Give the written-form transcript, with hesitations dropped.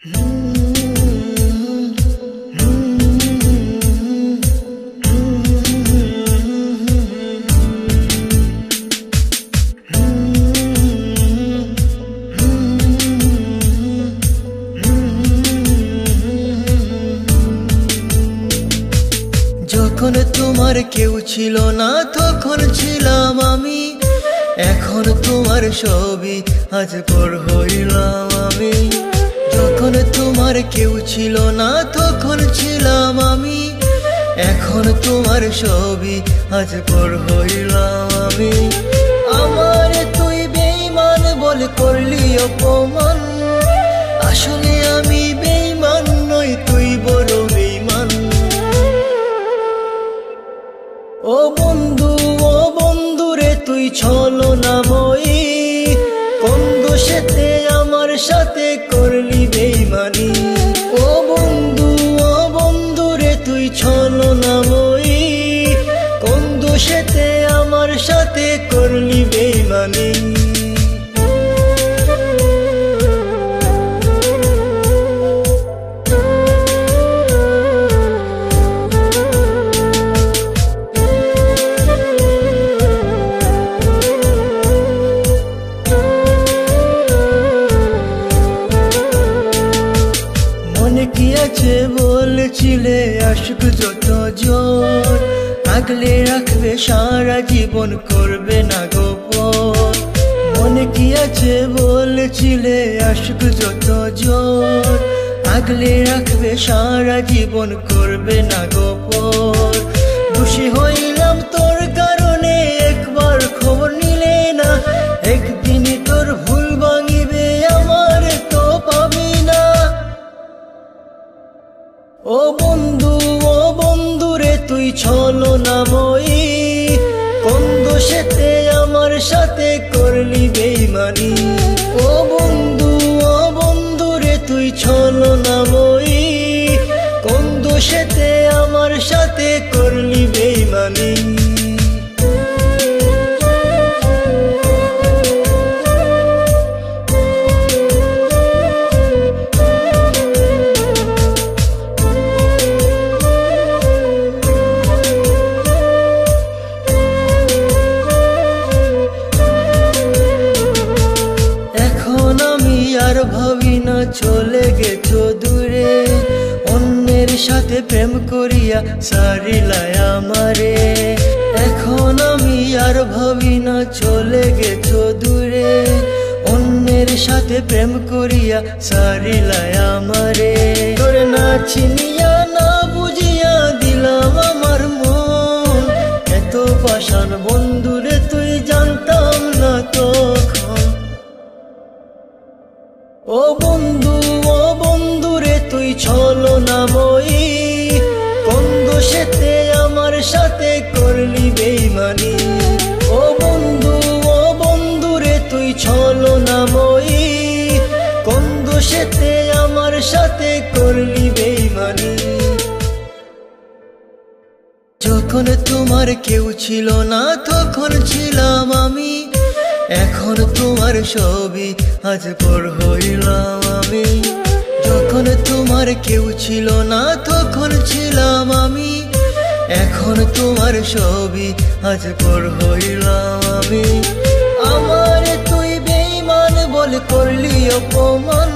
যখন তোমার কেউ ছিল না তখন ছিলাম আমি, এখন তোমার ছবি আজ পর হইলাম আমি। যখন তোমার কেউ ছিল না তখন ছিলাম আমি, এখন তোমার ছবি আজ পর হইলাম আমি। আমার তুই বেঈমান বলে করলি অপমান, আসলে আমি বেঈমান নই, তুই বড় বেঈমান। ও বন্ধু রে তুই ছলনাময়ী, কোন দোষেতে আমার সাথে করলি বেঈমানি। ও বন্ধু রে তুই ছলনাময়ী, কোন দোষেতে আমার সাথে করলি বেঈমানি। মনে কি আছে বলেছিলে আশিক যত জোর, আগলে রাখবে সারা জীবন করবে না গোপন। মনে কি আছে বলেছিলে আশিক যত জোর, আগলে রাখবে সারা জীবন করবে না গোপন। খুশি হইলাম তোর কারণে একবার খবর নিলে না, একদিনই তোর ভুল ভাঙিবে আমার তো পাবি না। ও বন্ধু রে তুই ছলনাময়ী, কোন দোষেতে আমার সাথে করলি বেঈমানি। ও বন্ধু রে তুই ছলনাময়ী, কোন দোষেতে আমার সাথে করলি বেঈমানি। আর ভাবি না চলে গেছো দূরে, অন্যের সাথে প্রেম করিয়া সারিলায় আমারে। এখন আমি আর ভাবি না চলে গেছো দূরে, অন্যের সাথে প্রেম করিয়া সারিলায় আমারে। তোরে না চিনিয়া না বুঝিয়া দিলাম আমার মন, এত পাষাণ বন্ধুরে তুই জানতাম না তখন। ও বন্ধু রে তুই ছলনাময়ী, কোন দোষেতে আমার সাথে করলি বেঈমানি। ও বন্ধু রে তুই ছলনাময়ী, কোন দোষেতে আমার সাথে করলি বেঈমানি। যখন তোমার কেউ ছিল না তখন ছিলাম আমি, এখন তোমার ছবি আজ পর হইলাম আমি। যখন তোমার কেউ ছিল না তখন ছিলাম আমি, এখন তোমার ছবি আজ পর হইলাম আমি। আমার তুই বেঈমান বলে করলি অপমান,